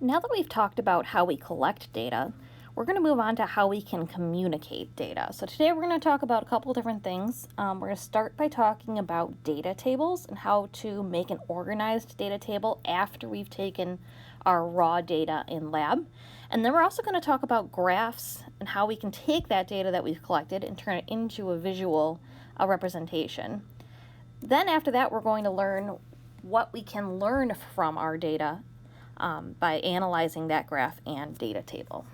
Now that we've talked about how we collect data, we're going to move on to how we can communicate data. So today we're going to talk about a couple different things. We're going to start by talking about data tables and how to make an organized data table after we've taken our raw data in lab. And then we're also going to talk about graphs and how we can take that data that we've collected and turn it into a visual representation. Then after that, we're going to learn what we can learn from our data by analyzing that graph and data table.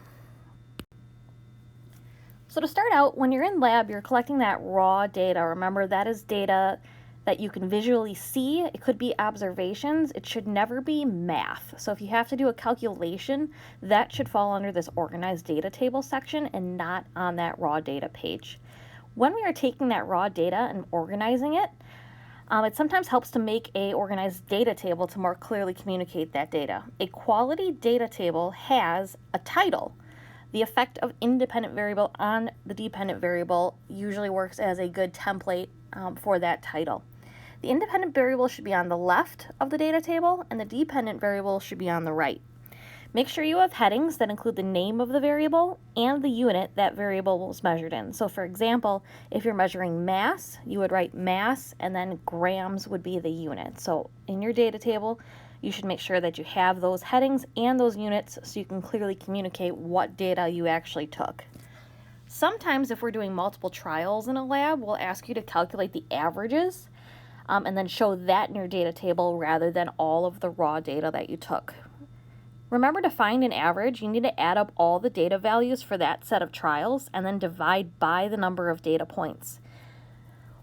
So to start out, when you're in lab, you're collecting that raw data. Remember, that is data that you can visually see. It could be observations. It should never be math. So if you have to do a calculation, that should fall under this organized data table section and not on that raw data page. When we are taking that raw data and organizing it, it sometimes helps to make a organized data table to more clearly communicate that data. A quality data table has a title. The effect of independent variable on the dependent variable usually works as a good template for that title. The independent variable should be on the left of the data table, and the dependent variable should be on the right. Make sure you have headings that include the name of the variable and the unit that variable was measured in. So for example, if you're measuring mass, you would write mass and then grams would be the unit. So in your data table, you should make sure that you have those headings and those units so you can clearly communicate what data you actually took. Sometimes if we're doing multiple trials in a lab, we'll ask you to calculate the averages and then show that in your data table rather than all of the raw data that you took. Remember, to find an average, you need to add up all the data values for that set of trials and then divide by the number of data points.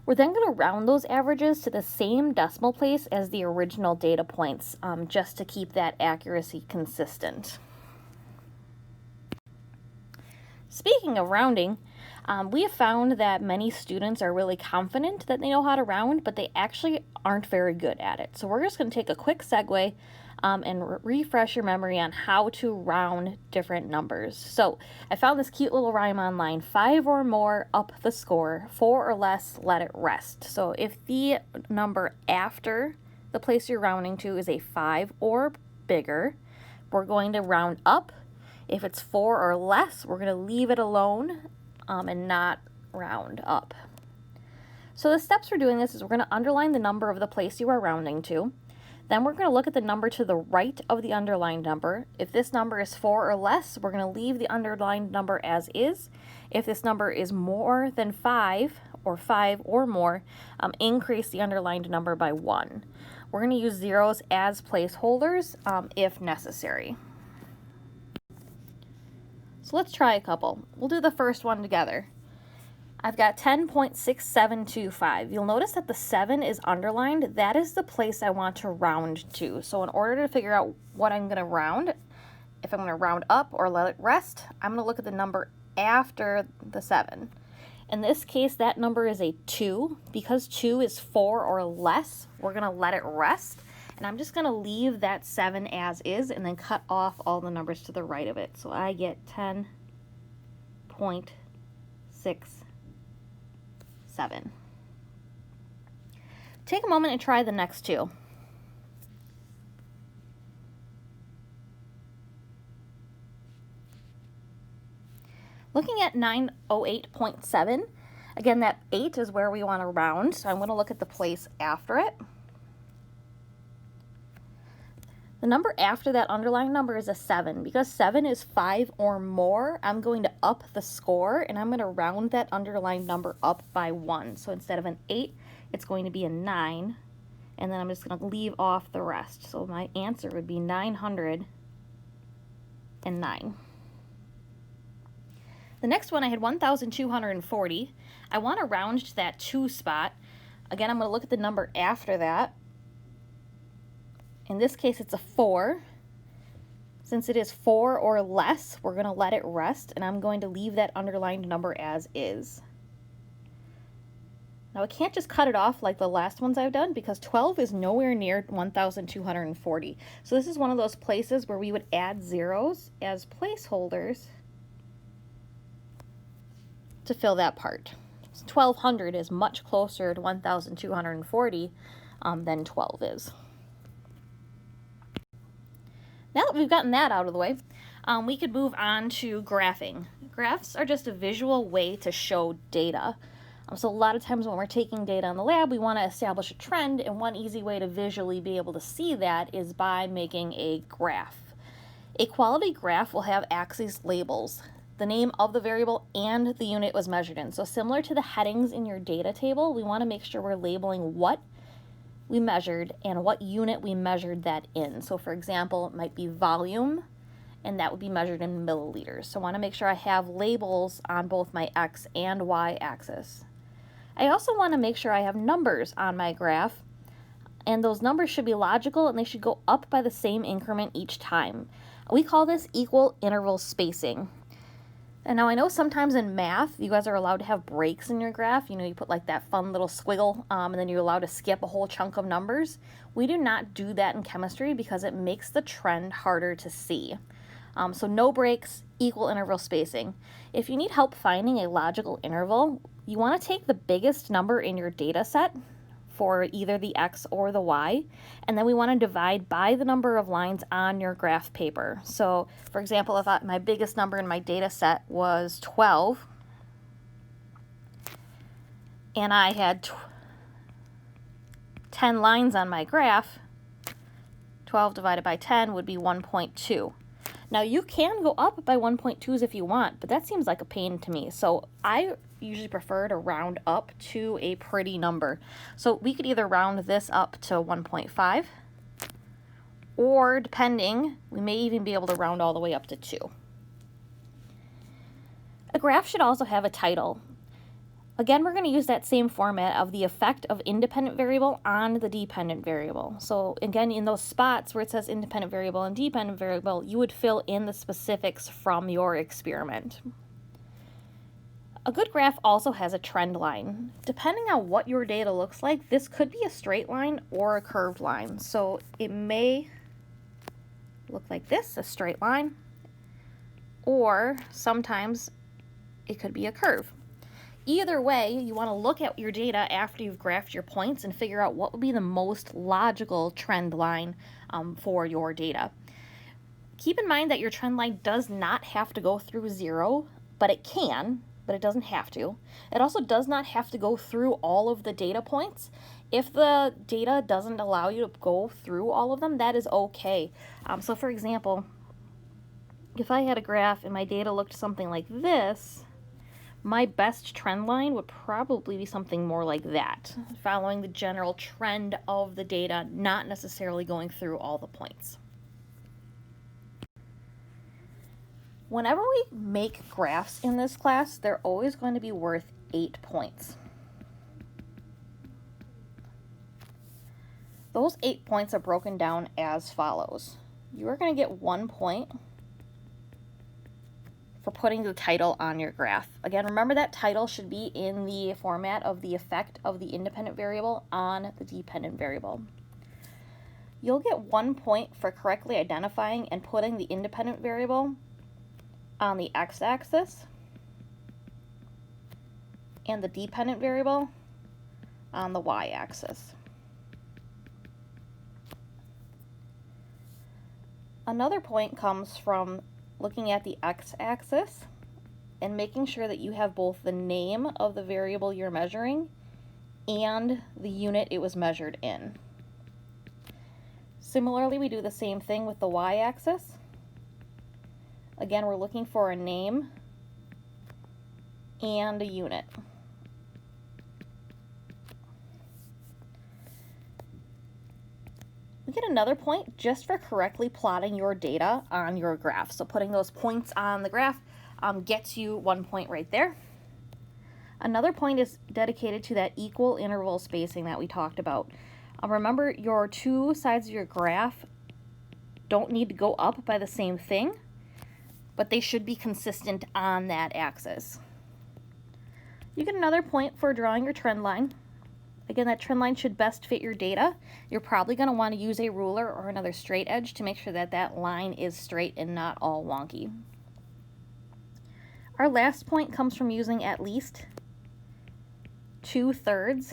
We're then going to round those averages to the same decimal place as the original data points, just to keep that accuracy consistent. Speaking of rounding, we have found that many students are really confident that they know how to round, but they actually aren't very good at it. So we're just going to take a quick segue and refresh your memory on how to round different numbers. So I found this cute little rhyme online: 5 or more, up the score; 4 or less, let it rest. So if the number after the place you're rounding to is a 5 or bigger, we're going to round up. If it's 4 or less, we're going to leave it alone and not round up. So the steps for doing this is we're going to underline the number of the place you are rounding to. Then we're going to look at the number to the right of the underlined number. If this number is 4 or less, we're going to leave the underlined number as is. If this number is more than 5 or 5 or more, increase the underlined number by 1. We're going to use zeros as placeholders if necessary. So let's try a couple. We'll do the first one together. I've got 10.6725. You'll notice that the 7 is underlined. That is the place I want to round to. So in order to figure out what I'm going to round, if I'm going to round up or let it rest, I'm going to look at the number after the 7. In this case, that number is a 2. Because 2 is 4 or less, we're going to let it rest. And I'm just going to leave that 7 as is and then cut off all the numbers to the right of it. So I get 10.67. Take a moment and try the next two. Looking at 908.7, again, that 8 is where we want to round, so I'm going to look at the place after it. The number after that underlying number is a 7. Because 7 is 5 or more, I'm going to up the score, and I'm going to round that underlined number up by 1. So instead of an 8, it's going to be a 9, and then I'm just going to leave off the rest. So my answer would be 909. The next one, I had 1,240. I want to round to that 2 spot. Again, I'm going to look at the number after that. In this case, it's a 4. Since it is 4 or less, we're going to let it rest, and I'm going to leave that underlined number as is. Now, I can't just cut it off like the last ones I've done because 12 is nowhere near 1,240. So this is one of those places where we would add zeros as placeholders to fill that part. 1,200 is much closer to 1,240 than 12 is. Now that we've gotten that out of the way, we could move on to graphing. Graphs are just a visual way to show data. So a lot of times when we're taking data in the lab, we want to establish a trend, and one easy way to visually be able to see that is by making a graph. A quality graph will have axes labels, the name of the variable and the unit it was measured in. So similar to the headings in your data table, we want to make sure we're labeling what we measured and what unit we measured that in. So for example, it might be volume, and that would be measured in milliliters. So I want to make sure I have labels on both my X and Y axis. I also want to make sure I have numbers on my graph, and those numbers should be logical and they should go up by the same increment each time. We call this equal interval spacing. And now I know sometimes in math, you guys are allowed to have breaks in your graph. You know, you put like that fun little squiggle, and then you're allowed to skip a whole chunk of numbers. We do not do that in chemistry because it makes the trend harder to see. So no breaks, equal interval spacing. If you need help finding a logical interval, you want to take the biggest number in your data set for either the X or the Y, and then we want to divide by the number of lines on your graph paper. So for example, if my biggest number in my data set was 12, and I had 10 lines on my graph, 12 divided by 10 would be 1.2. Now you can go up by 1.2s if you want, but that seems like a pain to me. So I usually prefer to round up to a pretty number. So we could either round this up to 1.5, or depending, we may even be able to round all the way up to 2. A graph should also have a title. Again, we're going to use that same format of the effect of independent variable on the dependent variable. So again, in those spots where it says independent variable and dependent variable, you would fill in the specifics from your experiment. A good graph also has a trend line. Depending on what your data looks like, this could be a straight line or a curved line. So it may look like this, a straight line, or sometimes it could be a curve. Either way, you want to look at your data after you've graphed your points and figure out what would be the most logical trend line for your data. Keep in mind that your trend line does not have to go through 0, but it can, but it doesn't have to. It also does not have to go through all of the data points. If the data doesn't allow you to go through all of them, that is okay. So for example, if I had a graph and my data looked something like this, my best trend line would probably be something more like that, following the general trend of the data, not necessarily going through all the points. Whenever we make graphs in this class, they're always going to be worth 8 points. Those 8 points are broken down as follows. You are going to get 1 point for putting the title on your graph. Again, remember that title should be in the format of the effect of the independent variable on the dependent variable. You'll get 1 point for correctly identifying and putting the independent variable on the x-axis and the dependent variable on the y-axis. Another point comes from looking at the x-axis and making sure that you have both the name of the variable you're measuring and the unit it was measured in. Similarly, we do the same thing with the y-axis. Again, we're looking for a name and a unit. We get another point just for correctly plotting your data on your graph. So putting those points on the graph gets you 1 point right there. Another point is dedicated to that equal interval spacing that we talked about. Remember, your two sides of your graph don't need to go up by the same thing, but they should be consistent on that axis. You get another point for drawing your trend line. Again, that trend line should best fit your data. You're probably going to want to use a ruler or another straight edge to make sure that that line is straight and not all wonky. Our last point comes from using at least 2/3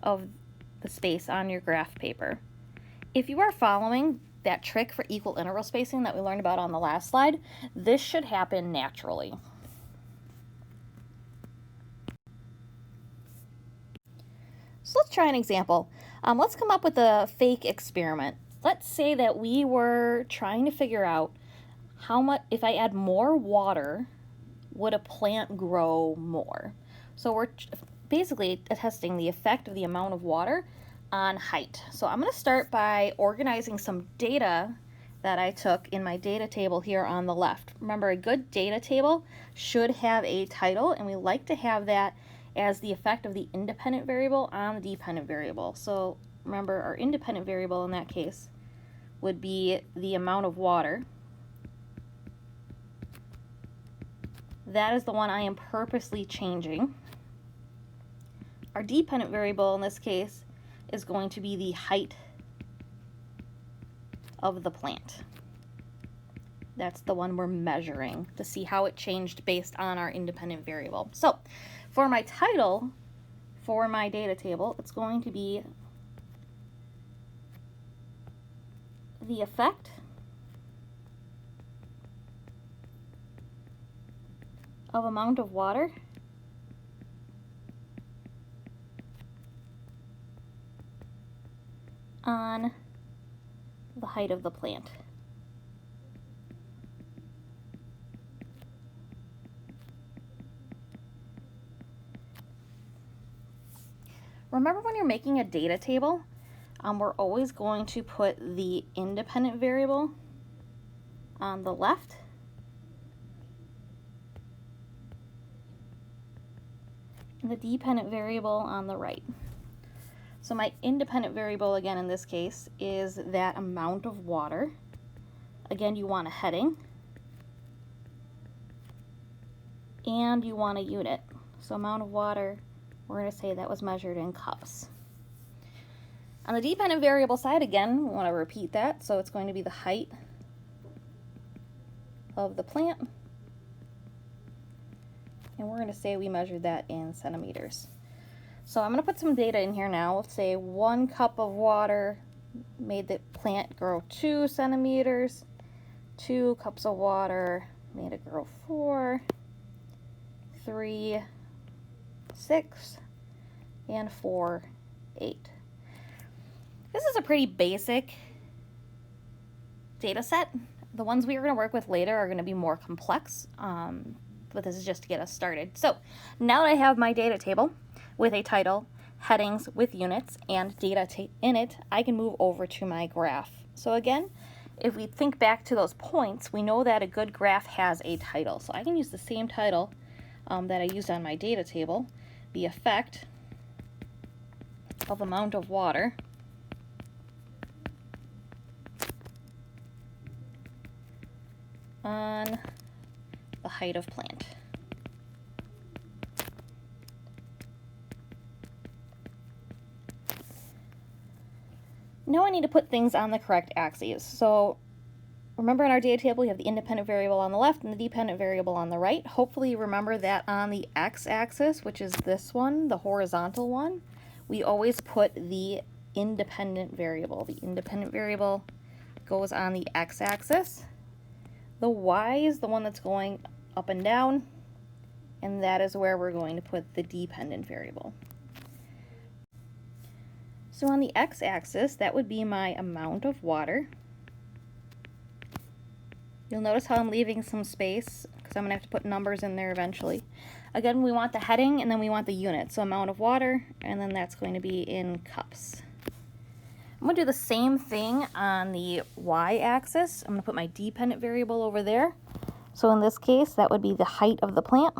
of the space on your graph paper. If you are following that trick for equal interval spacing that we learned about on the last slide, this should happen naturally. So let's try an example. Let's come up with a fake experiment. Let's say that we were trying to figure out how much, if I add more water, would a plant grow more? So we're basically testing the effect of the amount of water on height. So I'm going to start by organizing some data that I took in my data table here on the left. Remember, a good data table should have a title, and we like to have that as the effect of the independent variable on the dependent variable. So remember, our independent variable in that case would be the amount of water. That is the one I am purposely changing. Our dependent variable in this case is going to be the height of the plant. That's the one we're measuring to see how it changed based on our independent variable. So for my title for my data table, it's going to be the effect of amount of water on the height of the plant. Remember, when you're making a data table, we're always going to put the independent variable on the left and the dependent variable on the right. So my independent variable, again in this case, is that amount of water. Again, you want a heading and you want a unit. So amount of water, we're going to say that was measured in cups. On the dependent variable side, again, we want to repeat that. So it's going to be the height of the plant. And we're going to say we measured that in centimeters. So I'm going to put some data in here now. Let's say 1 cup of water made the plant grow 2 centimeters. 2 cups of water made it grow 4, 3, 6, and 4, 8. This is a pretty basic data set. The ones we are going to work with later are going to be more complex, but this is just to get us started. So now that I have my data table with a title, headings with units, and data in it, I can move over to my graph. So again, if we think back to those points, we know that a good graph has a title. So I can use the same title that I used on my data table, the effect of amount of water on the height of plant. Now I need to put things on the correct axes. So remember, in our data table, you have the independent variable on the left and the dependent variable on the right. Hopefully you remember that on the x-axis, which is this one, the horizontal one, we always put the independent variable. The independent variable goes on the x-axis. The y is the one that's going up and down, and that is where we're going to put the dependent variable. So on the x-axis, that would be my amount of water. You'll notice how I'm leaving some space because I'm going to have to put numbers in there eventually. Again, we want the heading and then we want the unit. So amount of water, and then that's going to be in cups. I'm going to do the same thing on the y-axis. I'm going to put my dependent variable over there. So in this case, that would be the height of the plant.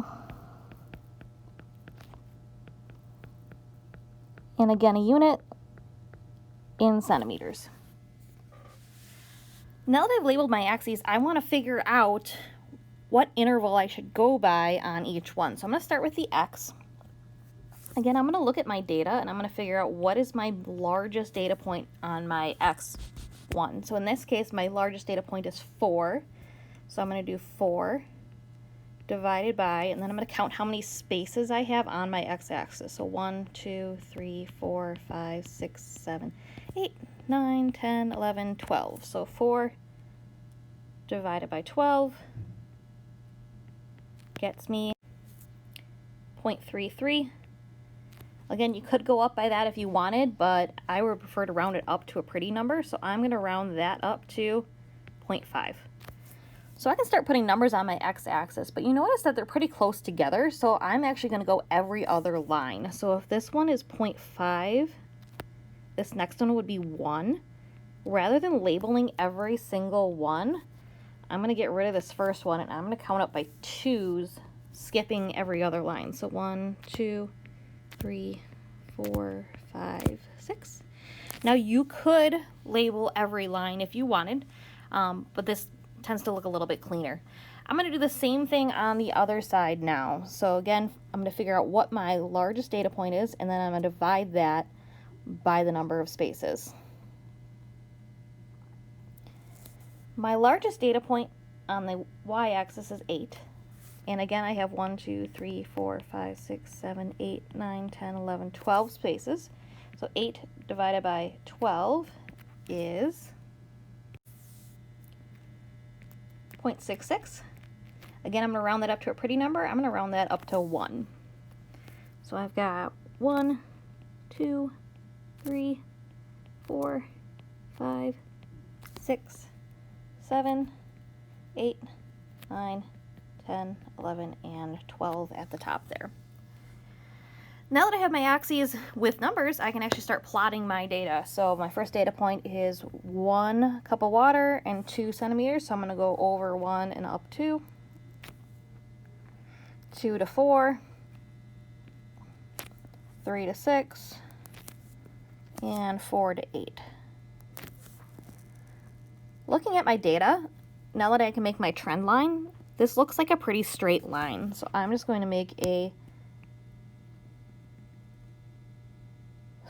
And again, a unit in centimeters. Now that I've labeled my axes, I want to figure out what interval I should go by on each one. So I'm going to start with the x. Again, I'm going to look at my data and I'm going to figure out what is my largest data point on my x1. So in this case, my largest data point is 4. So I'm going to do 4 divided by, and then I'm going to count how many spaces I have on my x-axis. So 1, 2, 3, 4, 5, 6, 7, 8, 9, 10, 11, 12. So 4 divided by 12 gets me 0.33. Again, you could go up by that if you wanted, but I would prefer to round it up to a pretty number, so I'm going to round that up to 0.5. So I can start putting numbers on my x-axis, but you notice that they're pretty close together, so I'm actually going to go every other line. So if this one is 0.5, this next one would be 1. Rather than labeling every single one, I'm going to get rid of this first one, and I'm going to count up by 2s, skipping every other line. So 1, 2, 3, 4, 5, 6. Now you could label every line if you wanted, but this tends to look a little bit cleaner. I'm going to do the same thing on the other side now. So again, I'm going to figure out what my largest data point is, and then I'm going to divide that by the number of spaces. My largest data point on the y-axis is 8. And again, I have 1, 2, 3, 4, 5, 6, 7, 8, 9, 10, 11, 12 spaces. So 8 divided by 12 is 0.66. Again, I'm going to round that up to a pretty number. I'm going to round that up to 1. So I've got 1, 2, 3, 4, 5, 6, 7, 8, 9, 10, 11, and 12 at the top there. Now that I have my axes with numbers, I can actually start plotting my data. So my first data point is 1 cup of water and 2 centimeters. So I'm going to go over 1 and up 2. 2 to 4. 3 to 6. And 4 to 8. Looking at my data, now that I can make my trend line, this looks like a pretty straight line. So I'm just going to make a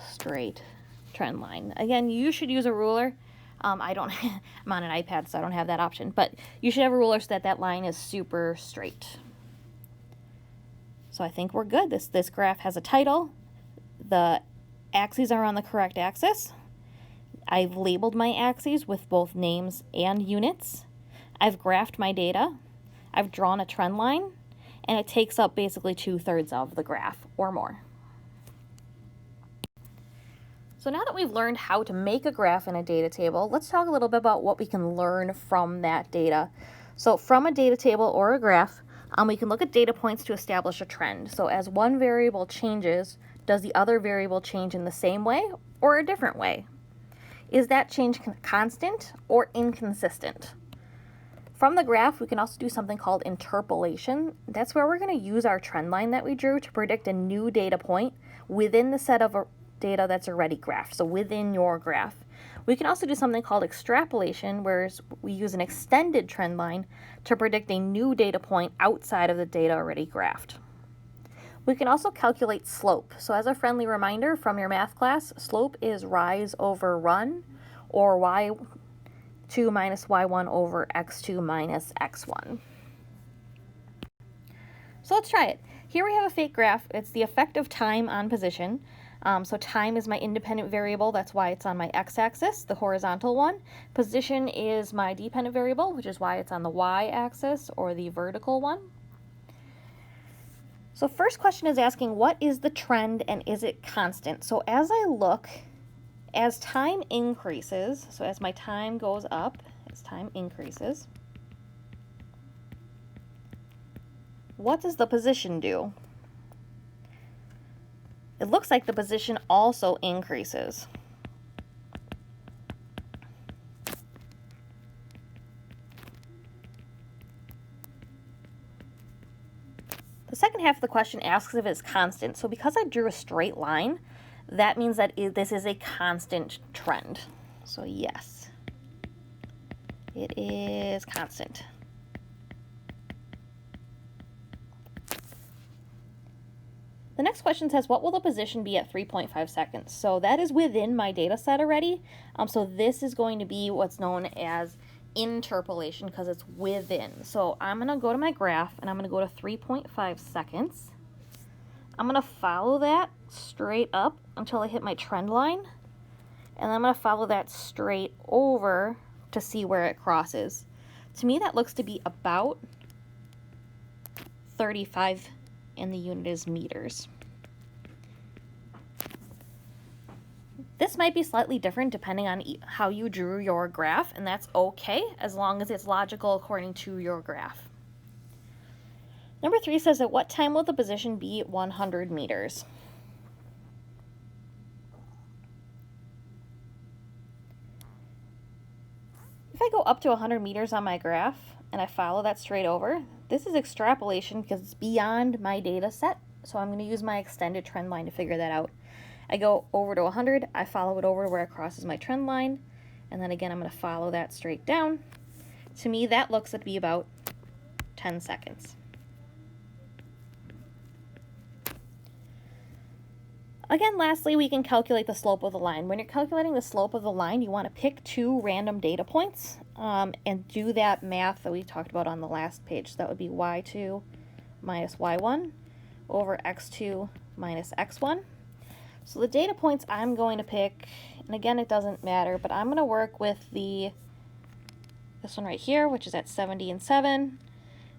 straight trend line. Again, you should use a ruler. I don't, I'm on an iPad, so I don't have that option, but you should have a ruler so that that line is super straight. So I think we're good. This graph has a title. The axes are on the correct axis. I've labeled my axes with both names and units. I've graphed my data. I've drawn a trend line, and it takes up basically 2/3 of the graph or more. So now that we've learned how to make a graph in a data table, let's talk a little bit about what we can learn from that data. So from a data table or a graph, we can look at data points to establish a trend. So as one variable changes, does the other variable change in the same way or a different way? Is that change constant or inconsistent? From the graph, we can also do something called interpolation. That's where we're going to use our trend line that we drew to predict a new data point within the set of data that's already graphed, so within your graph. We can also do something called extrapolation, where we use an extended trend line to predict a new data point outside of the data already graphed. We can also calculate slope. So as a friendly reminder from your math class, slope is rise over run, or y2 minus y1 over x2 minus x1. So let's try it. Here we have a fake graph. It's the effect of time on position. So time is my independent variable. That's why it's on my x-axis, the horizontal one. Position is my dependent variable, which is why it's on the y-axis or the vertical one. So first question is asking, what is the trend and is it constant? So as I look, as time increases, so as my time goes up, as time increases, what does the position do? It looks like the position also increases. The second half of the question asks if it's constant. So because I drew a straight line, that means that this is a constant trend. So yes, it is constant. The next question says, what will the position be at 3.5 seconds? So that is within my data set already. So this is going to be what's known as interpolation because it's within. So I'm going to go to my graph and I'm going to go to 3.5 seconds. I'm going to follow that straight up until I hit my trend line. And then I'm going to follow that straight over to see where it crosses. To me, that looks to be about 35, and the unit is meters. This might be slightly different depending on how you drew your graph, and that's okay as long as it's logical according to your graph. Number 3 says, at what time will the position be 100 meters? If I go up to 100 meters on my graph and I follow that straight over, this is extrapolation because it's beyond my data set. So I'm going to use my extended trend line to figure that out. I go over to 100, I follow it over where it crosses my trend line, and then again I'm going to follow that straight down. To me, that looks to be about 10 seconds. Again, lastly, we can calculate the slope of the line. When you're calculating the slope of the line, you want to pick 2 random data points and do that math that we talked about on the last page. So that would be y2 minus y1 over x2 minus x1. So the data points I'm going to pick, and again, it doesn't matter, but I'm going to work with this one right here, which is at 70 and 7,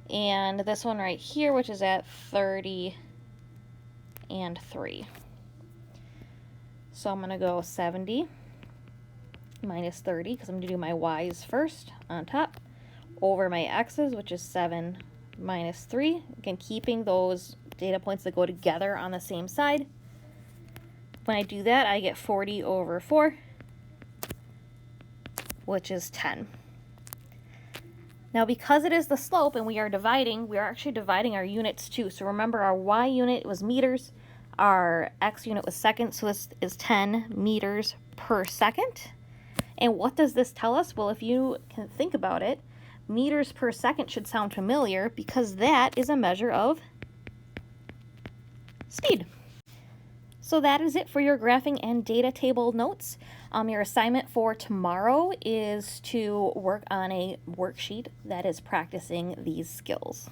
and this one right here, which is at 30 and 3. So I'm going to go 70 minus 30, because I'm going to do my y's first on top, over my x's, which is 7 minus 3. Again, keeping those data points that go together on the same side. When I do that, I get 40 over 4, which is 10. Now, because it is the slope and we are actually dividing our units too. So remember, our y unit was meters, our x unit was seconds, so this is 10 meters per second. And what does this tell us? Well, if you can think about it, meters per second should sound familiar because that is a measure of speed. So that is it for your graphing and data table notes. Your assignment for tomorrow is to work on a worksheet that is practicing these skills.